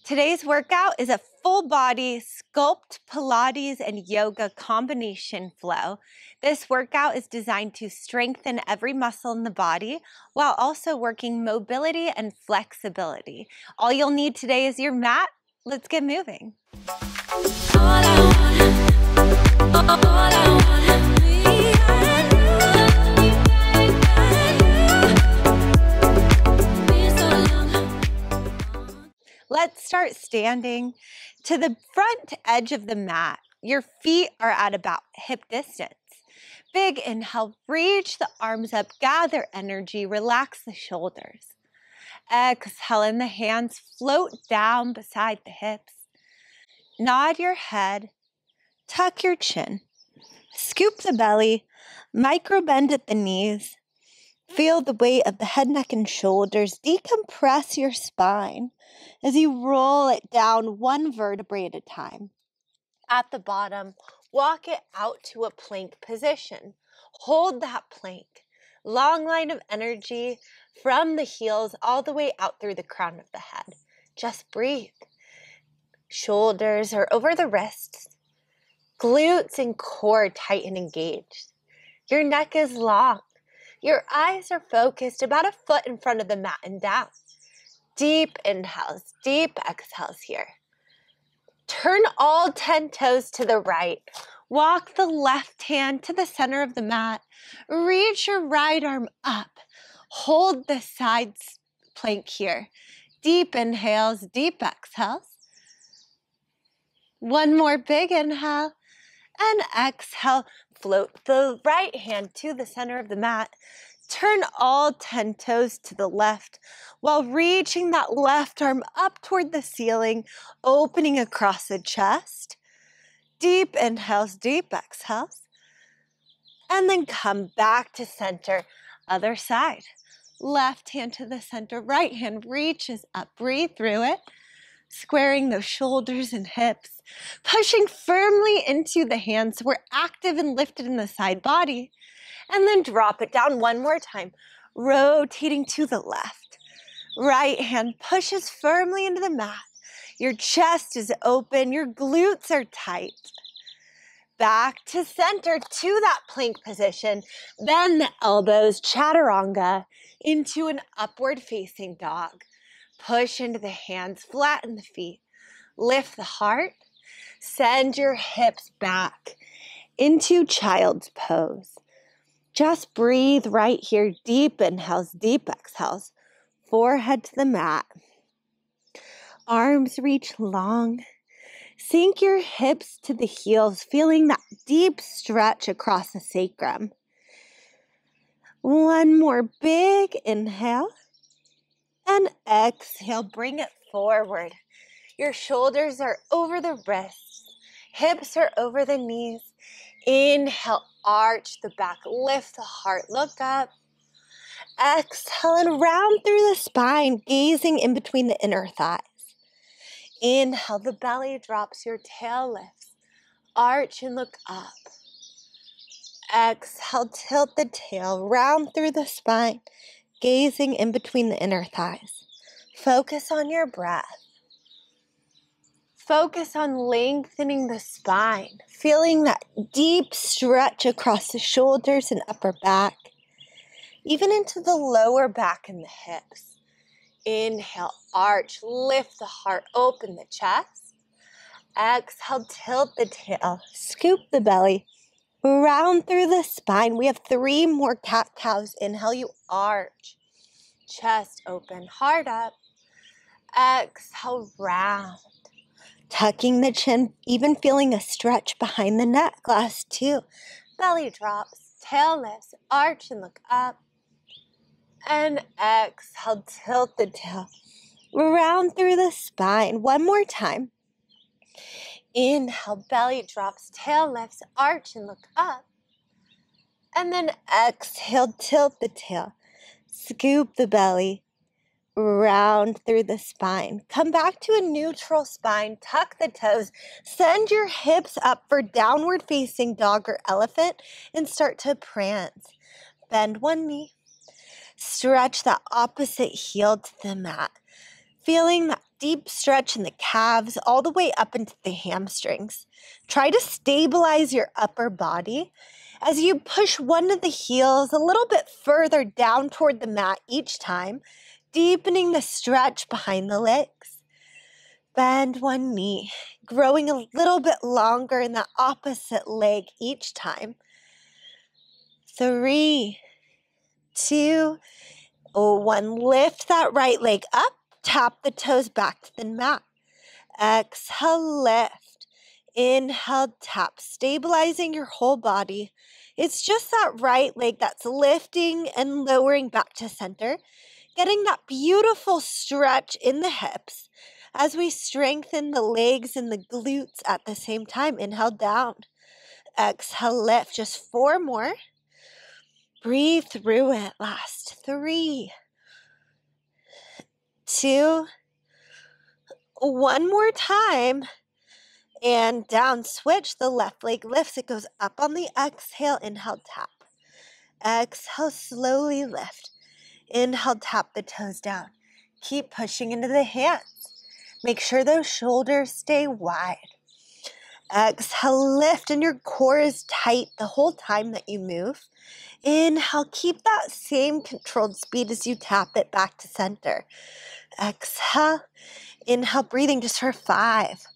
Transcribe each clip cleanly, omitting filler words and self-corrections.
Today's workout is a full body sculpt, Pilates, and yoga combination flow. This workout is designed to strengthen every muscle in the body while also working mobility and flexibility. All you'll need today is your mat. Let's get moving. Let's start standing to the front edge of the mat. Your feet are at about hip distance. Big inhale, reach the arms up, gather energy, relax the shoulders. Exhale, and the hands float down beside the hips. Nod your head, tuck your chin, scoop the belly, micro bend at the knees. Feel the weight of the head, neck, and shoulders. Decompress your spine as you roll it down one vertebrae at a time. At the bottom, walk it out to a plank position. Hold that plank. Long line of energy from the heels all the way out through the crown of the head. Just breathe. Shoulders are over the wrists. Glutes and core tight and engaged. Your neck is long. Your eyes are focused about a foot in front of the mat and down. Deep inhales, deep exhales here. Turn all 10 toes to the right. Walk the left hand to the center of the mat. Reach your right arm up. Hold the side plank here. Deep inhales, deep exhales. One more big inhale and exhale. Float the right hand to the center of the mat. Turn all 10 toes to the left while reaching that left arm up toward the ceiling, opening across the chest. Deep inhales, deep exhales. And then come back to center. Other side. Left hand to the center, right hand reaches up. Breathe through it. Squaring those shoulders and hips, pushing firmly into the hands. We're active and lifted in the side body. And then drop it down one more time, rotating to the left. Right hand pushes firmly into the mat. Your chest is open, your glutes are tight. Back to center to that plank position. Bend the elbows, chaturanga, into an upward facing dog. Push into the hands, flatten the feet. Lift the heart. Send your hips back into child's pose. Just breathe right here. Deep inhales, deep exhales. Forehead to the mat. Arms reach long. Sink your hips to the heels, feeling that deep stretch across the sacrum. One more big inhale. And exhale, bring it forward. Your shoulders are over the wrists. Hips are over the knees. Inhale, arch the back, lift the heart, look up. Exhale and round through the spine, gazing in between the inner thighs. Inhale, the belly drops, your tail lifts. Arch and look up. Exhale, tilt the tail, round through the spine, gazing in between the inner thighs. Focus on your breath. Focus on lengthening the spine, feeling that deep stretch across the shoulders and upper back, even into the lower back and the hips. Inhale, arch, lift the heart, open the chest. Exhale, tilt the tail, scoop the belly, round through the spine. We have 3 more cat-cows. Inhale, you arch. Chest open, heart up. Exhale, round. Tucking the chin, even feeling a stretch behind the neck. Last 2. Belly drops, tail lifts, arch and look up. And exhale, tilt the tail. Round through the spine. One more time. Inhale, belly drops, tail lifts, arch and look up. And then exhale, tilt the tail. Scoop the belly, round through the spine. Come back to a neutral spine, tuck the toes, send your hips up for downward facing dog or elephant and start to prance. Bend one knee, stretch that opposite heel to the mat. feeling that deep stretch in the calves all the way up into the hamstrings. Try to stabilize your upper body as you push one of the heels a little bit further down toward the mat each time, deepening the stretch behind the legs. Bend one knee, growing a little bit longer in the opposite leg each time. 3, 2, 1. Lift that right leg up. Tap the toes back to the mat. Exhale, lift. Inhale, tap, stabilizing your whole body. It's just that right leg that's lifting and lowering back to center, getting that beautiful stretch in the hips as we strengthen the legs and the glutes at the same time. Inhale, down. Exhale, lift. Just 4 more. Breathe through it. Last 3, 2, 1 more time. And down, switch. The left leg lifts. It goes up on the exhale. Inhale, tap. Exhale, slowly lift. Inhale, tap the toes down. Keep pushing into the hands. Make sure those shoulders stay wide. Exhale, lift, and your core is tight the whole time that you move. Inhale, keep that same controlled speed as you tap it back to center. Exhale, inhale, breathing just for 5.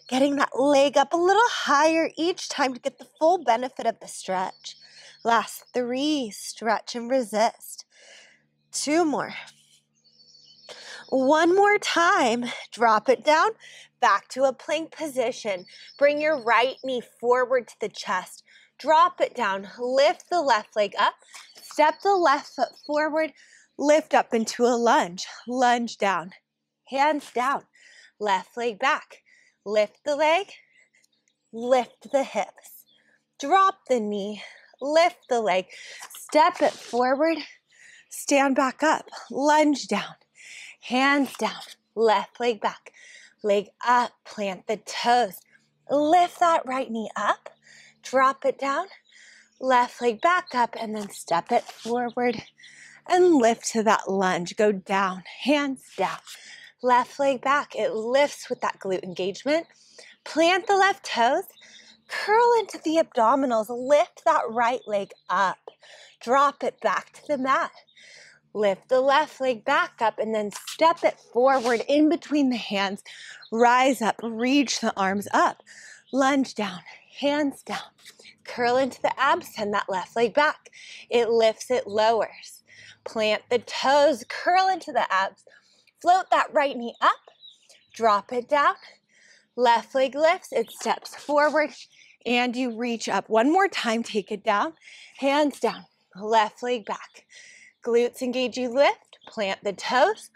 Getting that leg up a little higher each time to get the full benefit of the stretch. Last 3, stretch and resist. 2 more. 1 more time. Drop it down, back to a plank position. Bring your right knee forward to the chest. Drop it down, lift the left leg up, step the left foot forward, lift up into a lunge. Lunge down, hands down, left leg back. Lift the leg, lift the hips, drop the knee, lift the leg, step it forward, stand back up, lunge down, hands down, left leg back, leg up, plant the toes, lift that right knee up, drop it down, left leg back up, and then step it forward and lift to that lunge. Go down, hands down, left leg back. It lifts with that glute engagement. Plant the left toes, curl into the abdominals, lift that right leg up, drop it back to the mat. Lift the left leg back up and then step it forward in between the hands. Rise up, reach the arms up, lunge down, hands down. Curl into the abs, send that left leg back. It lifts, it lowers. Plant the toes, curl into the abs. Float that right knee up, drop it down. Left leg lifts, it steps forward, and you reach up. 1 more time, take it down, hands down, left leg back. Glutes engage, you lift, plant the toes,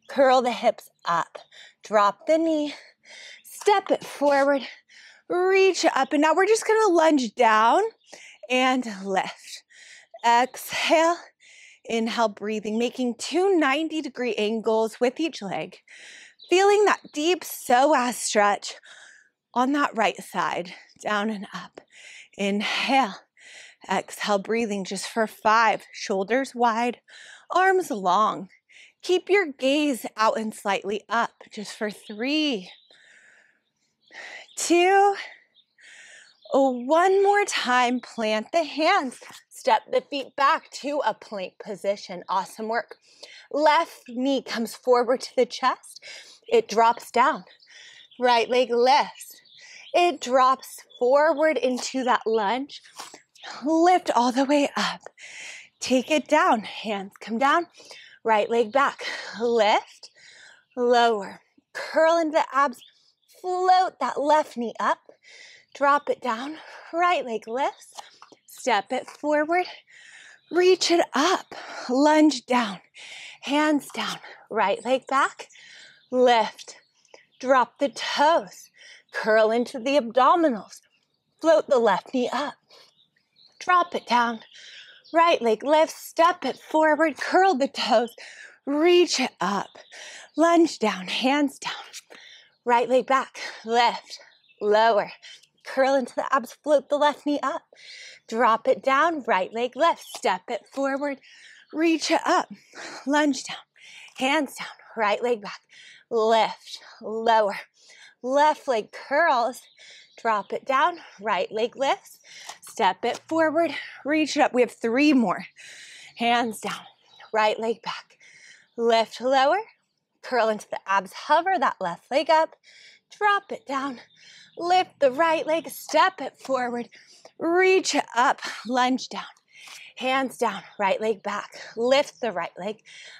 curl the hips up, drop the knee, step it forward, reach up, and now we're just gonna lunge down and lift. Exhale, inhale, breathing, making 2 90-degree angles with each leg. Feeling that deep psoas stretch on that right side, down and up. Inhale, exhale, breathing just for 5. Shoulders wide, arms long. Keep your gaze out and slightly up, just for 3, 2, 1 more time. Plant the hands, step the feet back to a plank position. Awesome work. Left knee comes forward to the chest. It drops down. Right leg lifts. It drops forward into that lunge. Lift all the way up. Take it down. Hands come down. Right leg back. Lift. Lower. Curl into the abs. Float that left knee up. Drop it down. Right leg lifts. Step it forward. Reach it up. Lunge down. Hands down. Right leg back. Lift, drop the toes, curl into the abdominals, float the left knee up, drop it down, right leg lifts, step it forward, curl the toes, reach it up, lunge down, hands down, right leg back, lift, lower, curl into the abs, float the left knee up, drop it down, right leg left, step it forward, reach it up, lunge down, hands down, right leg back, lift, lower. Left leg curls, drop it down, right leg lifts, step it forward, reach it up. We have 3 more. Hands down, right leg back, lift, lower, curl into the abs, hover that left leg up, drop it down, lift the right leg, step it forward, reach it up, lunge down, hands down, right leg back, lift the right leg,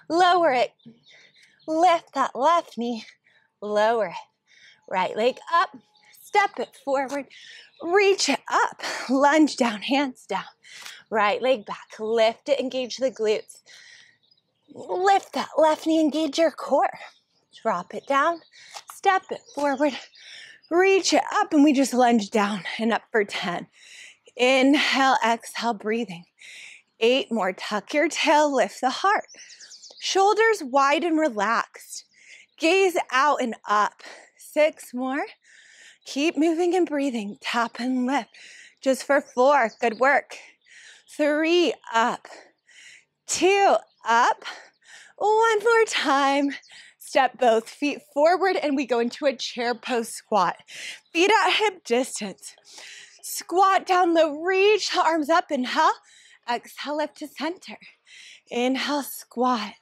lower it, lift that left knee, lower it, right leg up, step it forward, reach it up, lunge down, hands down, right leg back, lift it, engage the glutes, lift that left knee, engage your core, drop it down, step it forward, reach it up, and we just lunge down and up for 10. Inhale, exhale, breathing. 8 more, tuck your tail, lift the heart. Shoulders wide and relaxed. Gaze out and up. 6 more. Keep moving and breathing. Tap and lift. Just for 4. Good work. 3, up. 2, up. 1 more time. Step both feet forward and we go into a chair pose squat. Feet at hip distance. Squat down low, reach the arms up. Inhale. Exhale, lift to center. Inhale, squat.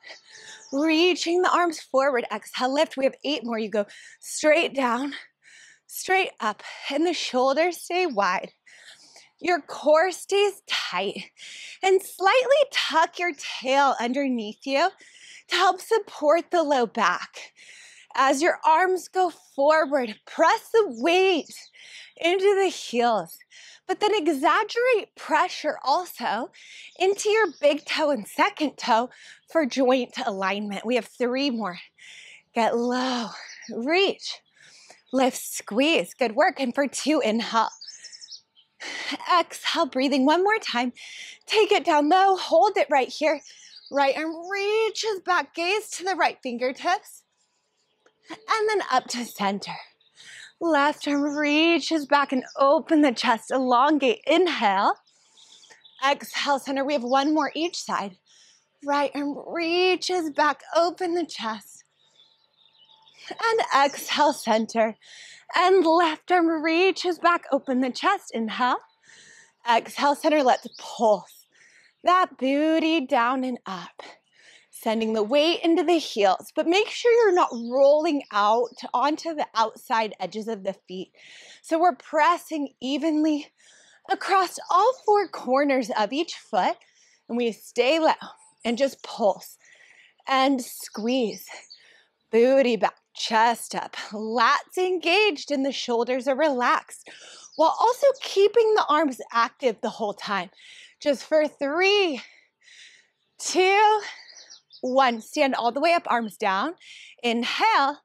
Reaching the arms forward. Exhale, lift. We have 8 more. You go straight down, straight up, and the shoulders stay wide. Your core stays tight. And slightly tuck your tail underneath you to help support the low back. As your arms go forward, press the weight into the heels. But then exaggerate pressure also into your big toe and second toe for joint alignment. We have 3 more. Get low, reach, lift, squeeze. Good work. And for 2, inhale. Exhale, breathing 1 more time. Take it down low, hold it right here. Right arm reaches back, gaze to the right fingertips. And then up to center. Left arm reaches back and open the chest, elongate. Inhale. Exhale, center. We have 1 more each side. Right arm reaches back, open the chest. And exhale, center. And left arm reaches back, open the chest. Inhale. Exhale, center. Let's pulse that booty down and up. Sending the weight into the heels, but make sure you're not rolling out onto the outside edges of the feet. So we're pressing evenly across all 4 corners of each foot, and we stay low and just pulse and squeeze. Booty back, chest up, lats engaged and the shoulders are relaxed, while also keeping the arms active the whole time. Just for 3, 2, 1. Stand all the way up, arms down. Inhale.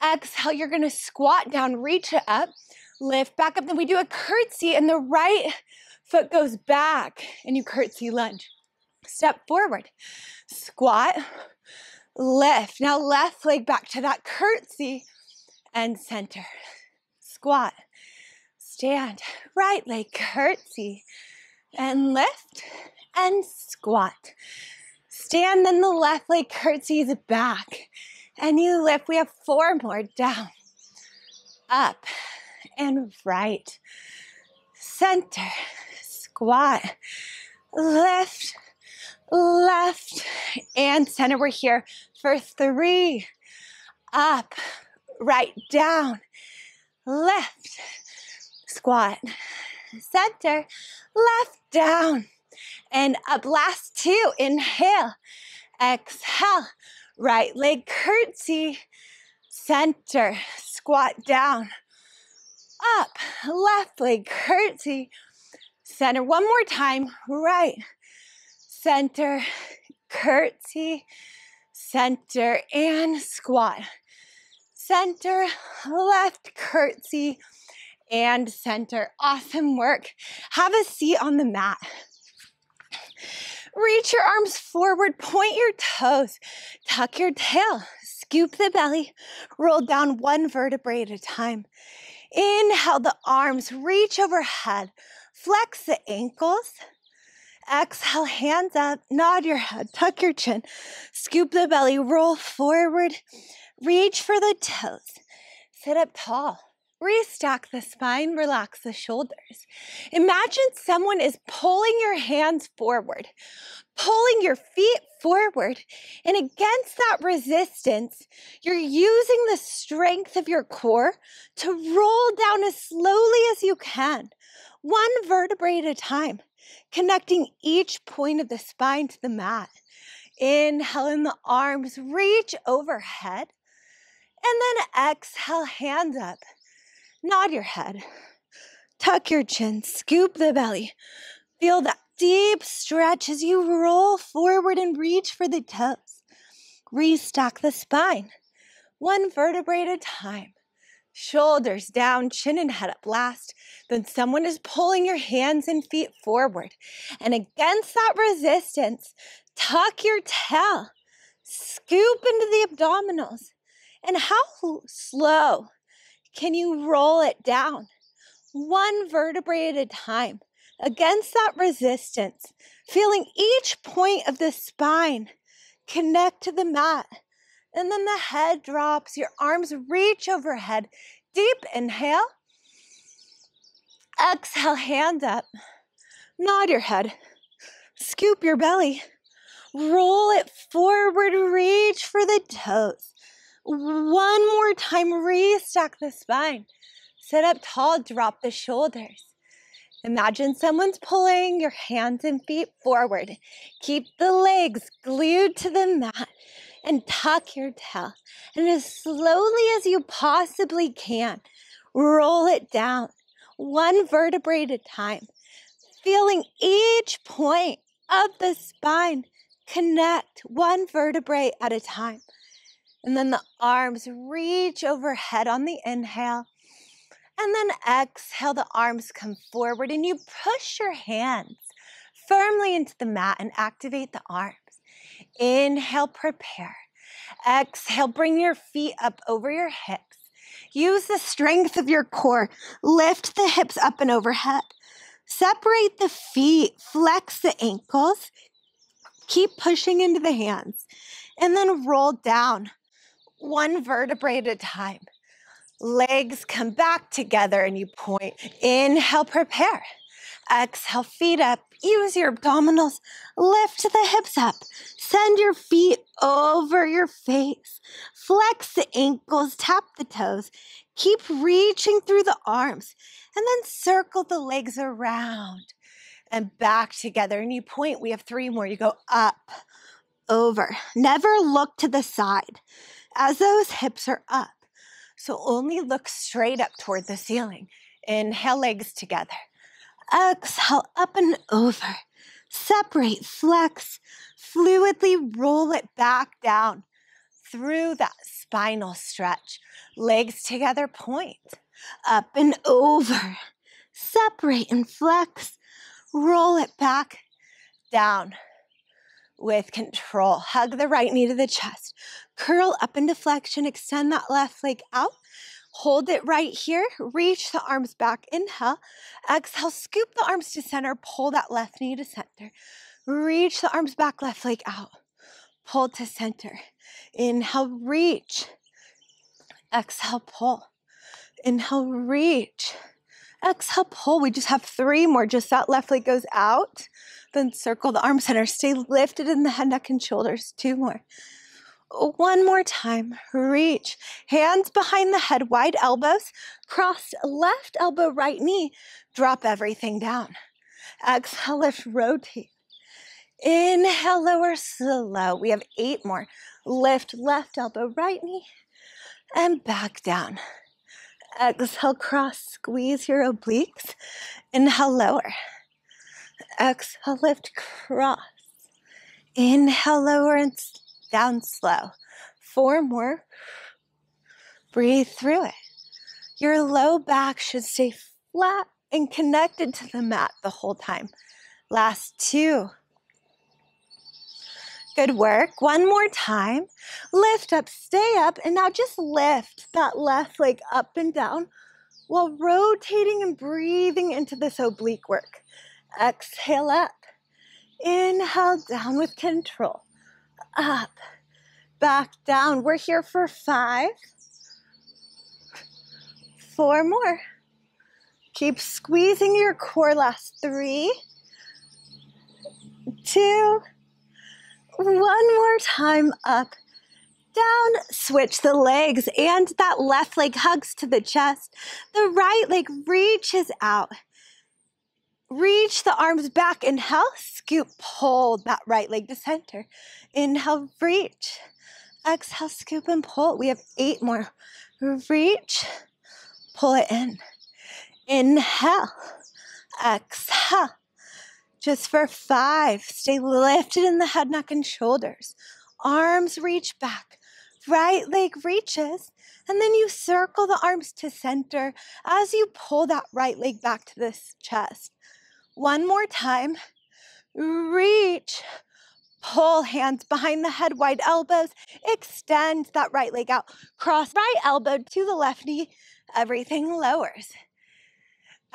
Exhale, you're going to squat down, reach it up, lift back up. Then we do a curtsy and the right foot goes back and you curtsy lunge. Step forward, squat, lift. Now left leg back to that curtsy and center. Squat, stand, right leg curtsy and lift and squat. Stand, then the left leg curtsies back and you lift. We have 4 more. Down, up, and right. Center, squat, lift, left, and center. We're here for 3, up, right, down, left, squat, center, left, down, and up. Last 2, inhale, exhale, right leg curtsy, center, squat down, up, left leg curtsy, center. 1 more time, right, center, curtsy, center, and squat. Center, left, curtsy, and center. Awesome work. Have a seat on the mat. Reach your arms forward, point your toes, tuck your tail, scoop the belly, roll down 1 vertebrae at a time. Inhale the arms, reach overhead, flex the ankles. Exhale, hands up, nod your head, tuck your chin, scoop the belly, roll forward, Reach for the toes. Sit up tall. Restack the spine, relax the shoulders. Imagine someone is pulling your hands forward, pulling your feet forward, and against that resistance, you're using the strength of your core to roll down as slowly as you can, one vertebrae at a time, connecting each point of the spine to the mat. Inhale in the arms, reach overhead, and then exhale, hands up. Nod your head, tuck your chin, scoop the belly. Feel that deep stretch as you roll forward and reach for the toes. Restack the spine, one vertebrae at a time. Shoulders down, chin and head up last. Then someone is pulling your hands and feet forward. And against that resistance, tuck your tail, scoop into the abdominals. And how slow can you roll it down? One vertebrae at a time. Against that resistance, feeling each point of the spine connect to the mat. And then the head drops, your arms reach overhead. Deep inhale. Exhale, hands up. Nod your head. Scoop your belly. Roll it forward, reach for the toes. One more time, restack the spine. Sit up tall, drop the shoulders. Imagine someone's pulling your hands and feet forward. Keep the legs glued to the mat and tuck your tail. And as slowly as you possibly can, roll it down, one vertebrae at a time, feeling each point of the spine connect one vertebrae at a time. And then the arms reach overhead on the inhale. And then exhale, the arms come forward and you push your hands firmly into the mat and activate the arms. Inhale, prepare. Exhale, bring your feet up over your hips. Use the strength of your core. Lift the hips up and overhead. Separate the feet, flex the ankles. Keep pushing into the hands. And then roll down, one vertebrae at a time. Legs come back together and you point. Inhale, prepare. Exhale, feet up. Use your abdominals. Lift the hips up. Send your feet over your face. Flex the ankles, tap the toes. Keep reaching through the arms. And then circle the legs around and back together. And you point. We have 3 more. You go up, over. Never look to the side as those hips are up. So only look straight up toward the ceiling. Inhale, legs together. Exhale, up and over. Separate, flex, fluidly roll it back down through that spinal stretch. Legs together, point. Up and over. Separate and flex. Roll it back down with control. Hug the right knee to the chest. Curl up into flexion. Extend that left leg out. Hold it right here. Reach the arms back. Inhale. Exhale. Scoop the arms to center. Pull that left knee to center. Reach the arms back. Left leg out. Pull to center. Inhale. Reach. Exhale. Pull. Inhale. Reach. Exhale. Pull. We just have 3 more. Just that left leg goes out. Then circle the arm center. Stay lifted in the head, neck, and shoulders. 2 more. 1 more time. Reach. Hands behind the head, wide elbows. Cross left elbow, right knee. Drop everything down. Exhale, lift, rotate. Inhale, lower, slow. We have 8 more. Lift left elbow, right knee. And back down. Exhale, cross, squeeze your obliques. Inhale, lower. Exhale, lift, cross. Inhale, lower, and down slow. 4 more. Breathe through it. Your low back should stay flat and connected to the mat the whole time. Last 2. Good work. 1 more time. Lift up, stay up, and now just lift that left leg up and down while rotating and breathing into this oblique work. Exhale up. Inhale down with control. Up. back down. We're here for 5. 4 more. Keep squeezing your core. Last 3, 2, 1 more time. Up, down, switch the legs, and that left leg hugs to the chest. The right leg reaches out. Reach the arms back. Inhale, scoop, pull that right leg to center. Inhale, reach. Exhale, scoop and pull. We have 8 more. Reach, pull it in. Inhale, exhale. Just for 5. Stay lifted in the head, neck, and shoulders. Arms reach back. Right leg reaches. And then you circle the arms to center as you pull that right leg back to this chest. 1 more time. Reach. Pull, hands behind the head, wide elbows. Extend that right leg out. Cross right elbow to the left knee. Everything lowers.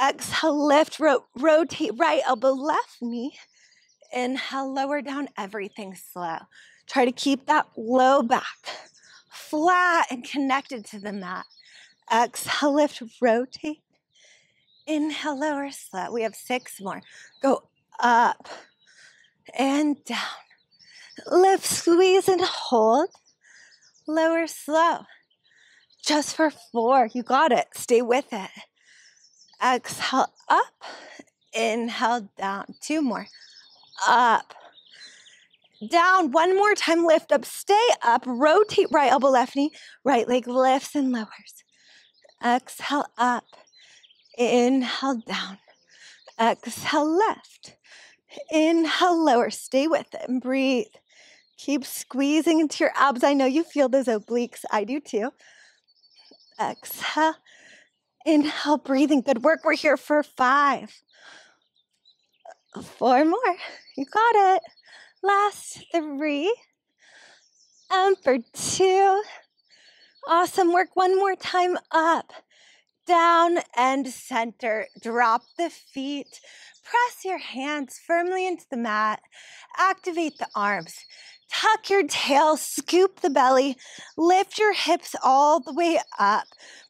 Exhale, lift, rotate right elbow, left knee. Inhale, lower down, everything slow. Try to keep that low back flat and connected to the mat. Exhale, lift, rotate. Inhale, lower, slow. We have 6 more. Go up and down. Lift, squeeze, and hold. Lower, slow. Just for 4. You got it. Stay with it. Exhale, up. Inhale, down. 2 more. Up. Down. 1 more time. Lift up. Stay up. Rotate right elbow, left knee. Right leg lifts and lowers. Exhale, up. Inhale, down. Exhale, left. Inhale, lower. Stay with it and breathe. Keep squeezing into your abs. I know you feel those obliques. I do too. Exhale. Inhale, breathing. Good work. We're here for 5. 4 more. You got it. Last 3. And for 2. Awesome work. 1 more time. Up, down, and center. Drop the feet. Press your hands firmly into the mat. Activate the arms. Tuck your tail, scoop the belly, lift your hips all the way up.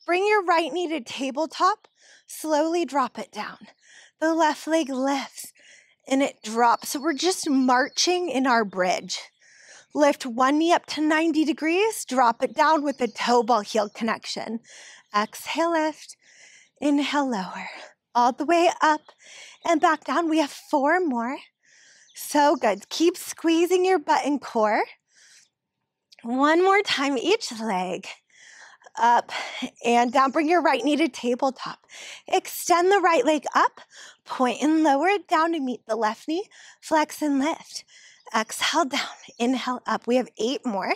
Bring your right knee to tabletop, slowly drop it down. The left leg lifts and it drops. So we're just marching in our bridge. Lift one knee up to 90 degrees, drop it down with the toe ball heel connection. Exhale, lift, inhale, lower, all the way up and back down. We have 4 more. So good. Keep squeezing your butt and core. 1 more time, each leg. Up and down. Bring your right knee to tabletop. Extend the right leg up. Point and lower it down to meet the left knee. Flex and lift. Exhale down. Inhale up. We have 8 more.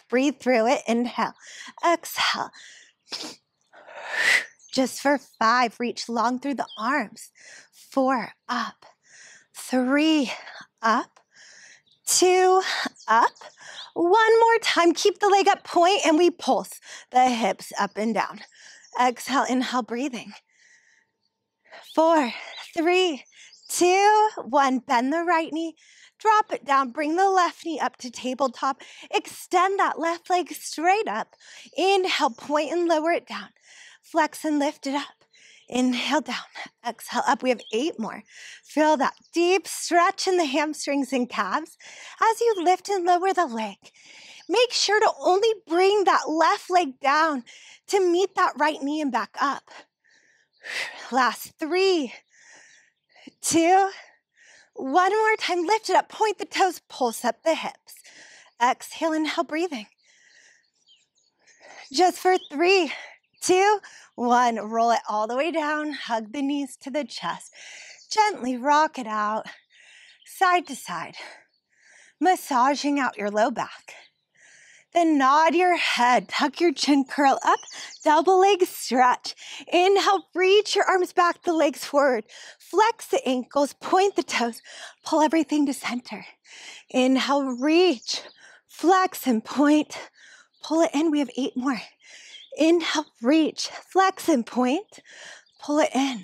Breathe through it. Inhale. Exhale. Just for 5. Reach long through the arms. 4. Up. 3, up, 2, up. 1 more time, keep the leg up, point, and we pulse the hips up and down. Exhale, inhale, breathing. 4, 3, 2, 1. Bend the right knee, drop it down, bring the left knee up to tabletop. Extend that left leg straight up. Inhale, point and lower it down. Flex and lift it up. Inhale down, exhale up. We have 8 more. Feel that deep stretch in the hamstrings and calves as you lift and lower the leg. Make sure to only bring that left leg down to meet that right knee and back up. Last 3, 2, 1 more time. Lift it up, point the toes, pulse up the hips. Exhale, inhale, breathing. Just for 3, 2, 1. Roll it all the way down. Hug the knees to the chest. Gently rock it out, side to side, massaging out your low back. Then nod your head, tuck your chin, curl up, double leg stretch. Inhale, reach your arms back, the legs forward. Flex the ankles, point the toes, pull everything to center. Inhale, reach, flex and point, pull it in. We have 8 more. Inhale, reach, flex and point, pull it in.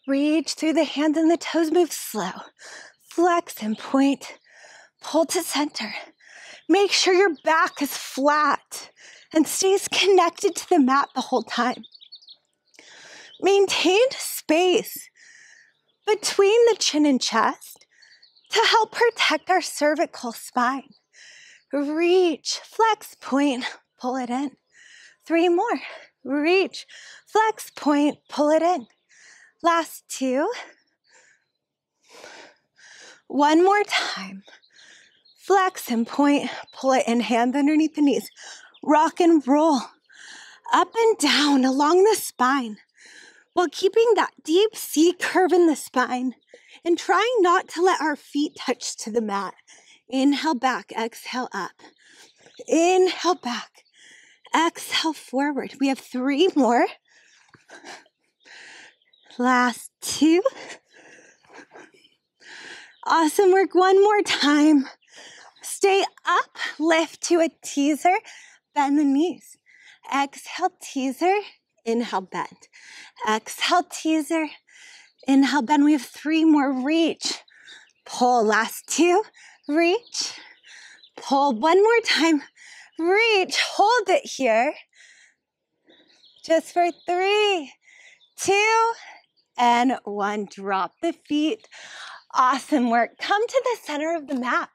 Reach through the hands and the toes, move slow. Flex and point, pull to center. Make sure your back is flat and stays connected to the mat the whole time. Maintain space between the chin and chest to help protect our cervical spine. Reach, flex, point, pull it in. 3 more. Reach, flex, point, pull it in. Last 2. 1 more time. Flex and point, pull it in, hands underneath the knees. Rock and roll up and down along the spine while keeping that deep C curve in the spine and trying not to let our feet touch to the mat. Inhale back, exhale up. Inhale back, exhale forward. We have 3 more. Last 2. Awesome work. 1 more time. Stay up, lift to a teaser, bend the knees. Exhale, teaser, inhale, bend. Exhale, teaser, inhale, bend. We have 3 more. Reach, pull. Last 2. Reach, pull. 1 more time. Reach, hold it here. Just for 3, 2, and 1. Drop the feet. Awesome work. Come to the center of the mat.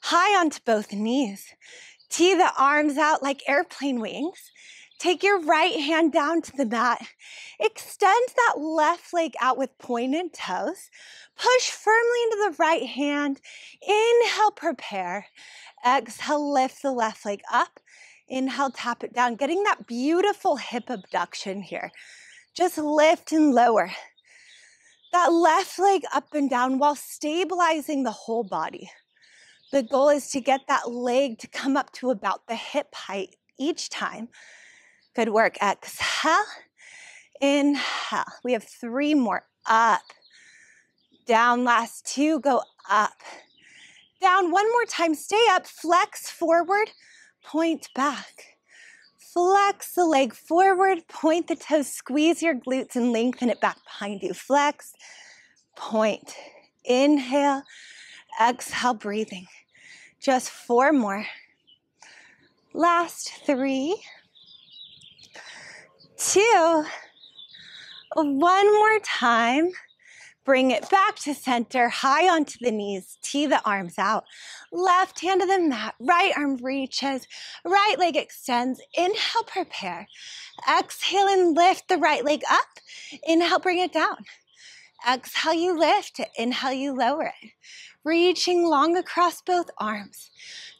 High onto both knees. Tee the arms out like airplane wings. Take your right hand down to the mat. Extend that left leg out with pointed toes. Push firmly into the right hand. Inhale, prepare. Exhale, lift the left leg up. Inhale, tap it down. Getting that beautiful hip abduction here. Just lift and lower. That left leg up and down while stabilizing the whole body. The goal is to get that leg to come up to about the hip height each time. Good work. Exhale, inhale. We have 3 more. Up, down. Last 2. Go up, down. 1 more time. Stay up. Flex forward, point back. Flex the leg forward, point the toes, squeeze your glutes and lengthen it back behind you. Flex, point. Inhale, exhale, breathing. Just 4 more. Last 3, 2, 1 more time. Bring it back to center, high onto the knees, tee the arms out. Left hand to the mat, right arm reaches, right leg extends. Inhale, prepare. Exhale and lift the right leg up. Inhale, bring it down. Exhale, you lift it. Inhale, you lower it. Reaching long across both arms.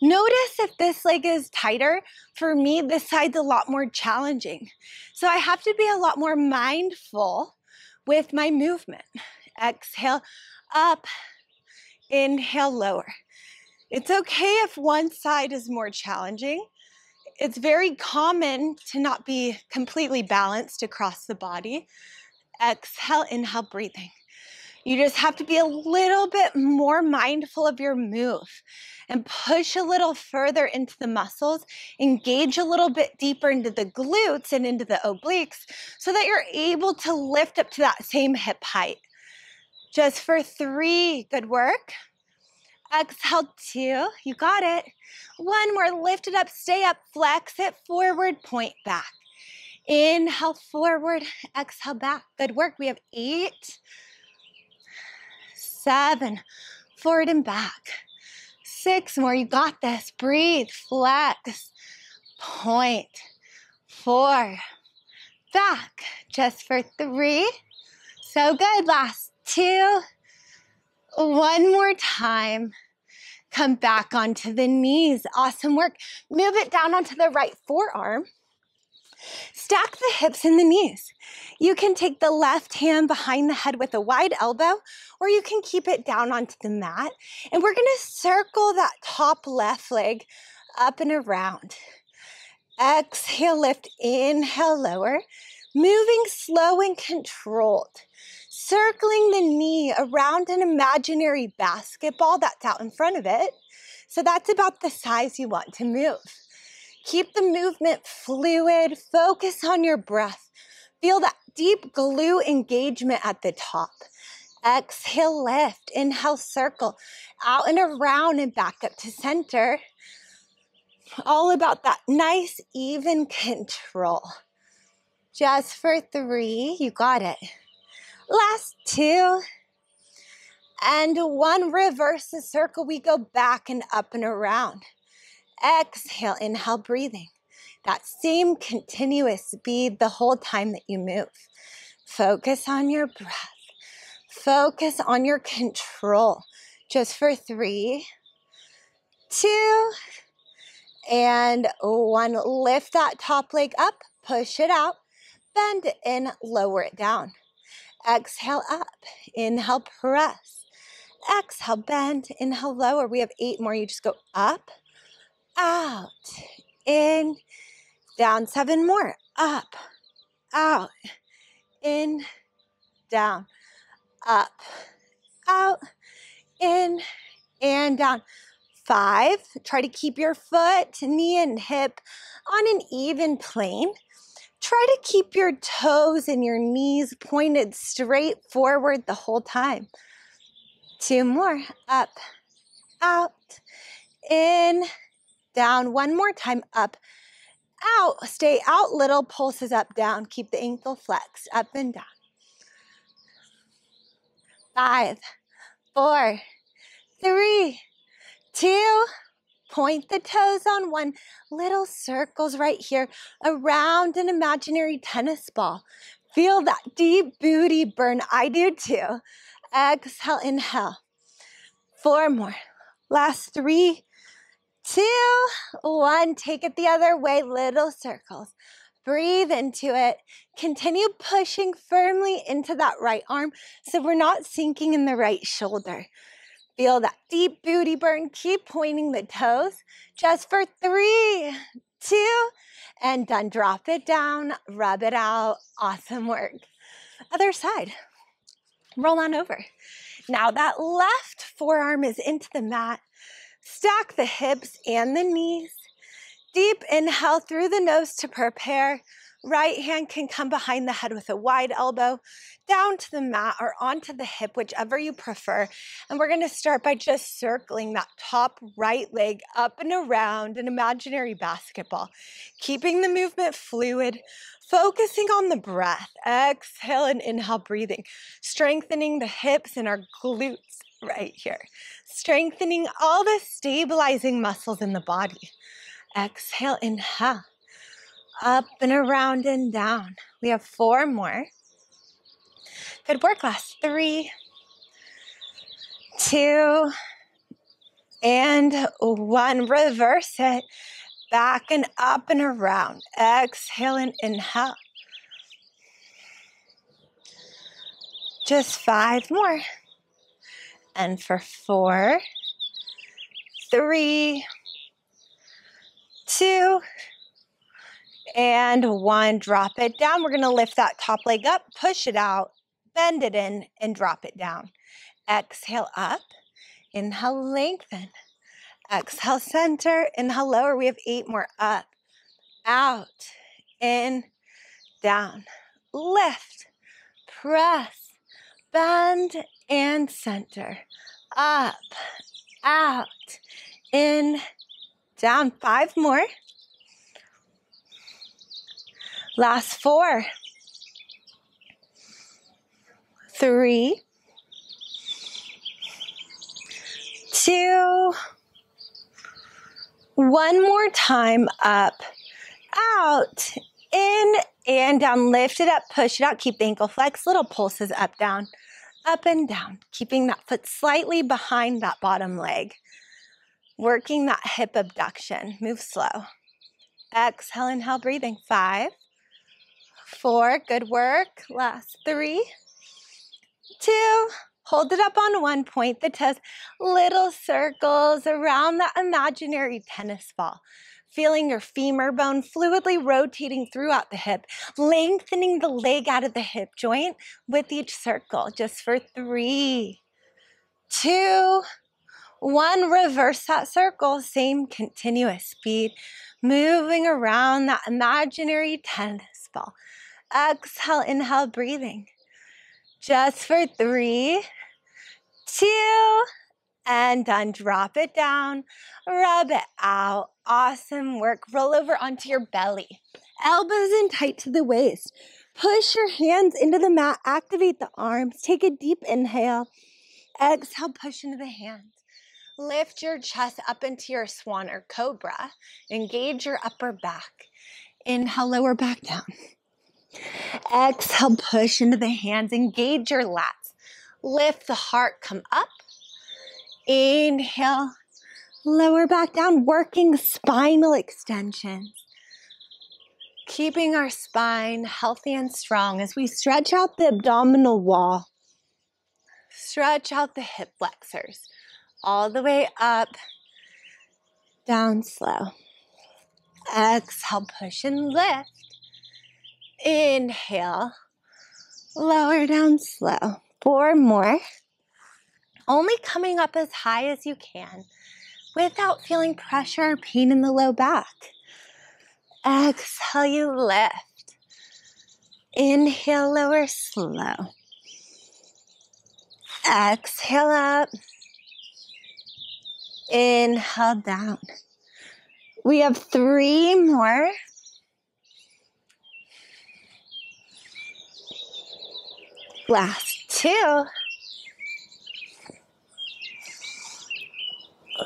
Notice if this leg is tighter. For me, this side's a lot more challenging. So I have to be a lot more mindful with my movement. Exhale, up. Inhale, lower. It's okay if one side is more challenging. It's very common to not be completely balanced across the body. Exhale, inhale, breathing. You just have to be a little bit more mindful of your move and push a little further into the muscles, engage a little bit deeper into the glutes and into the obliques so that you're able to lift up to that same hip height. Just for 3, good work. Exhale, 2, you got it. 1 more, lift it up, stay up, flex it forward, point back. Inhale, forward, exhale, back. Good work. We have 8, 7, forward and back. 6 more, you got this. Breathe, flex, point, 4, back. Just for 3. So good. Last 2. 1 more time. Come back onto the knees. Awesome work. Move it down onto the right forearm. Stack the hips and the knees. You can take the left hand behind the head with a wide elbow, or you can keep it down onto the mat. And we're gonna circle that top left leg up and around. Exhale, lift, inhale, lower. Moving slow and controlled. Circling the knee around an imaginary basketball that's out in front of it. So that's about the size you want to move. Keep the movement fluid. Focus on your breath. Feel that deep glute engagement at the top. Exhale, lift. Inhale, circle. Out and around and back up to center. All about that nice, even control. Just for 3, you got it. Last 2. And 1, reverse the circle. We go back and up and around. Exhale, inhale, breathing. That same continuous speed the whole time that you move. Focus on your breath. Focus on your control. Just for 3, 2, and 1. Lift that top leg up, push it out, bend it in, lower it down. Exhale up, inhale, press. Exhale, bend, inhale, lower. We have 8 more. You just go up, out, in, down. 7 more. Up, out, in, down. Up, out, in, and down. 5. Try to keep your foot, knee, and hip on an even plane. Try to keep your toes and your knees pointed straight forward the whole time. 2 more. Up, out, in, down. 1 more time. Up, out. Stay out little. Pulses up, down. Keep the ankle flexed. Up and down. 5, 4, 3, 2. Point the toes on 1. Little circles right here around an imaginary tennis ball. Feel that deep booty burn. I do too. Exhale, inhale. 4 more. Last 3, 2, 1. Take it the other way. Little circles. Breathe into it. Continue pushing firmly into that right arm so we're not sinking in the right shoulder. Feel that deep booty burn. Keep pointing the toes. Just for 3, 2, and done. Drop it down. Rub it out. Awesome work. Other side. Roll on over. Now that left forearm is into the mat. Stack the hips and the knees. Deep inhale through the nose to prepare. Right hand can come behind the head with a wide elbow, down to the mat or onto the hip, whichever you prefer. And we're going to start by just circling that top right leg up and around an imaginary basketball, keeping the movement fluid, focusing on the breath. Exhale and inhale, breathing, strengthening the hips and our glutes right here, strengthening all the stabilizing muscles in the body. Exhale, inhale. Up and around and down. We have 4 more. Good work. Last 3, 2, and 1. Reverse it. Back and up and around. Exhale and inhale. Just 5 more. And for 4, 3, 2, and 1. Drop it down. We're going to lift that top leg up, push it out, bend it in, and drop it down. Exhale up. Inhale, lengthen. Exhale, center. Inhale, lower. We have 8 more. Up, out, in, down. Lift, press, bend, and center. Up, out, in, down. 5 more. Last 4, 3, 2, 1 more time. Up, out, in, and down. Lift it up, push it out. Keep the ankle flexed. Little pulses up, down, up and down. Keeping that foot slightly behind that bottom leg. Working that hip abduction. Move slow. Exhale, inhale, breathing. 5, 4, good work. Last 3, 2, hold it up on 1, point the toes, little circles around that imaginary tennis ball. Feeling your femur bone fluidly rotating throughout the hip, lengthening the leg out of the hip joint with each circle. Just for 3, 2, 1, reverse that circle, same continuous speed, moving around that imaginary tennis ball. Exhale, inhale, breathing. Just for 3, 2, And done. Drop it down, rub it out. Awesome work. Roll over onto your belly. Elbows in tight to the waist. Push your hands into the mat. Activate the arms. Take a deep inhale. Exhale, push into the hands. Lift your chest up into your swan or cobra. Engage your upper back. Inhale, lower back down. Exhale, push into the hands. Engage your lats. Lift the heart, come up. Inhale, lower back down, working spinal extensions. Keeping our spine healthy and strong as we stretch out the abdominal wall. Stretch out the hip flexors. All the way up, down slow. Exhale, push and lift. Inhale, lower down slow. 4 more. Only coming up as high as you can without feeling pressure or pain in the low back. Exhale, you lift. Inhale, lower slow. Exhale up. Inhale down. We have 3 more. Last 2.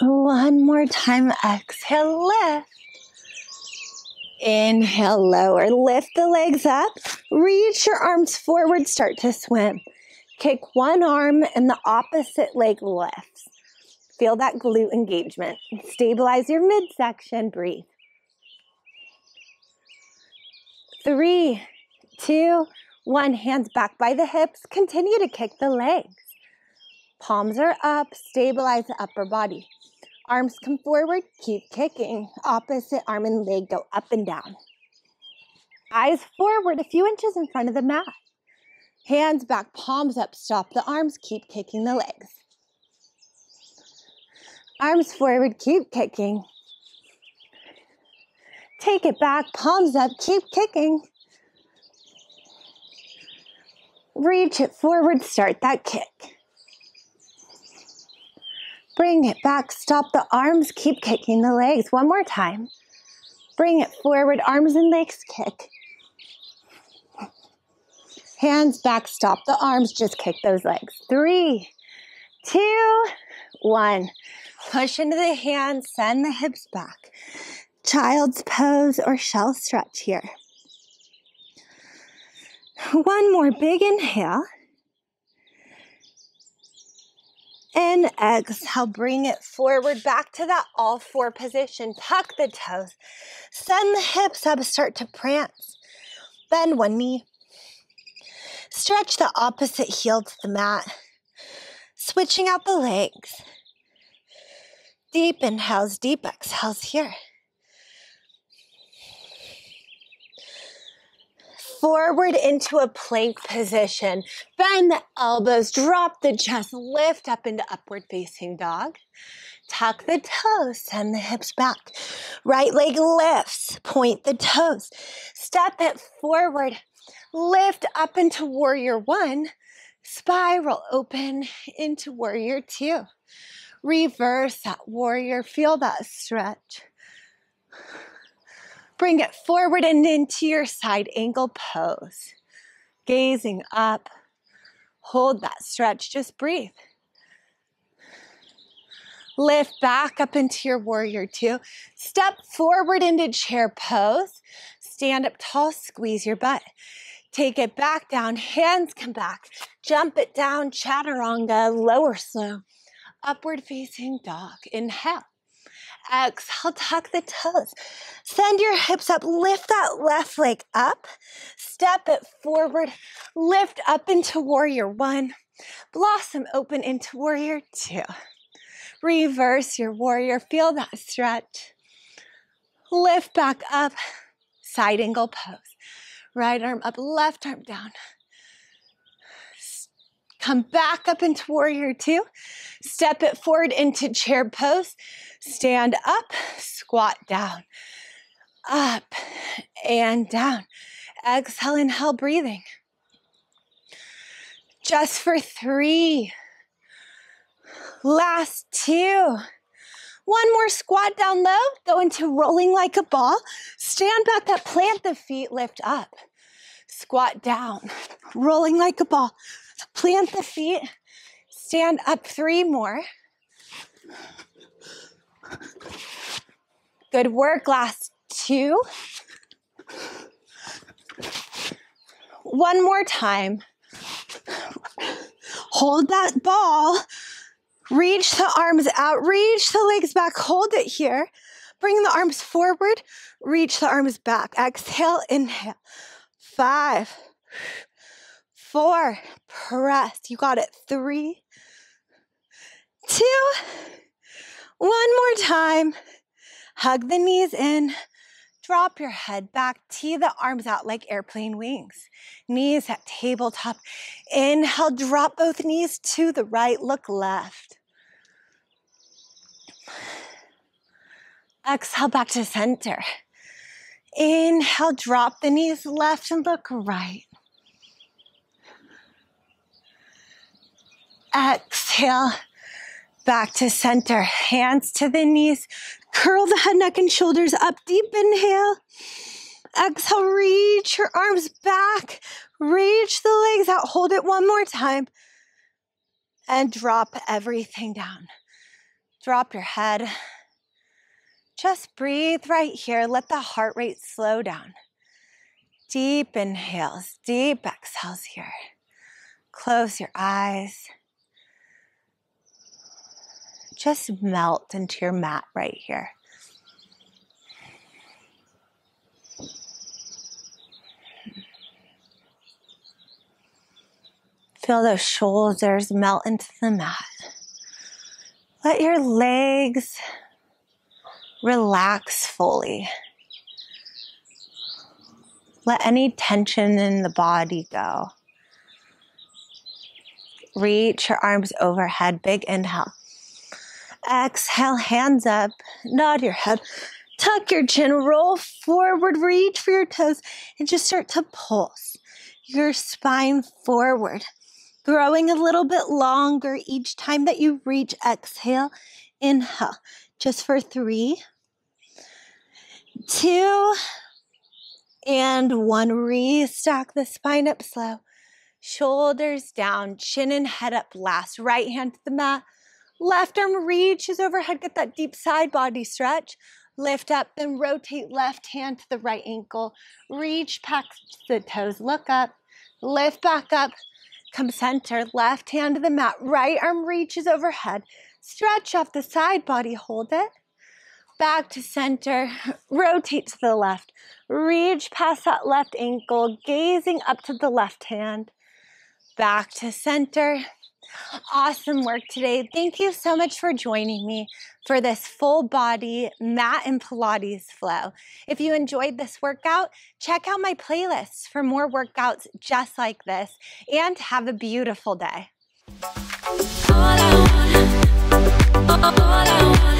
1 more time. Exhale, lift. Inhale, lower. Lift the legs up. Reach your arms forward. Start to swim. Kick one arm and the opposite leg lifts. Feel that glute engagement. Stabilize your midsection. Breathe. 3, 2, 1. Hands back by the hips. Continue to kick the legs. Palms are up. Stabilize the upper body. Arms come forward. Keep kicking. Opposite arm and leg go up and down. Eyes forward a few inches in front of the mat. Hands back, palms up. Stop the arms. Keep kicking the legs. Arms forward. Keep kicking. Take it back. Palms up. Keep kicking. Reach it forward. Start that kick. Bring it back. Stop the arms. Keep kicking the legs. 1 more time. Bring it forward. Arms and legs kick. Hands back. Stop the arms. Just kick those legs. 3, 2, 1. Push into the hands. Send the hips back. Child's pose or shell stretch here. 1 more big inhale. And exhale, bring it forward back to that all 4 position. Tuck the toes. Send the hips up, start to prance. Bend 1 knee. Stretch the opposite heel to the mat. Switching out the legs. Deep inhales, deep exhales here. Forward into a plank position. Bend the elbows, drop the chest, lift up into upward facing dog. Tuck the toes, send the hips back. Right leg lifts, point the toes. Step it forward, lift up into warrior 1. Spiral open into warrior 2. Reverse that warrior, feel that stretch. Bring it forward and into your side angle pose. Gazing up. Hold that stretch. Just breathe. Lift back up into your warrior 2. Step forward into chair pose. Stand up tall. Squeeze your butt. Take it back down. Hands come back. Jump it down. Chaturanga. Lower slow. Upward facing dog. Inhale. Exhale, tuck the toes. Send your hips up. Lift that left leg up. Step it forward. Lift up into warrior 1. Blossom open into warrior 2. Reverse your warrior. Feel that stretch. Lift back up. Side angle pose. Right arm up, left arm down. Come back up into warrior 2. Step it forward into chair pose. Stand up, squat down. Up and down. Exhale, inhale, breathing. Just for 3. Last 2. One more squat down low, go into rolling like a ball. Stand back up, plant the feet, lift up. Squat down, rolling like a ball. Plant the feet, stand up. 3 more. Good work, last 2. One more time. Hold that ball. Reach the arms out, reach the legs back, hold it here. Bring the arms forward, reach the arms back. Exhale, inhale. 5, 4, press. You got it. 3, 2, 1 more time. Hug the knees in. Drop your head back, tee the arms out like airplane wings. Knees at tabletop. Inhale, drop both knees to the right, look left. Exhale, back to center. Inhale, drop the knees left and look right. Exhale, back to center. Hands to the knees. Curl the head, neck, and shoulders up. Deep inhale. Exhale, reach your arms back. Reach the legs out. Hold it one more time. And drop everything down. Drop your head. Just breathe right here. Let the heart rate slow down. Deep inhales, deep exhales here. Close your eyes. Just melt into your mat right here. Feel those shoulders melt into the mat. Let your legs relax fully. Let any tension in the body go. Reach your arms overhead, big inhale. Exhale, hands up, nod your head. Tuck your chin, roll forward, reach for your toes, and just start to pulse your spine forward. Growing a little bit longer each time that you reach. Exhale, inhale. Just for 3, 2, and 1. Restack the spine up slow. Shoulders down, chin and head up last. Right hand to the mat. Left arm reaches overhead. Get that deep side body stretch. Lift up, then rotate left hand to the right ankle. Reach past the toes. Look up. Lift back up. Come center. Left hand to the mat. Right arm reaches overhead. Stretch off the side body. Hold it. Back to center. Rotate to the left. Reach past that left ankle. Gazing up to the left hand. Back to center. Awesome work today. Thank you so much for joining me for this full body mat and Pilates flow. If you enjoyed this workout, check out my playlists for more workouts just like this, and have a beautiful day. All I want.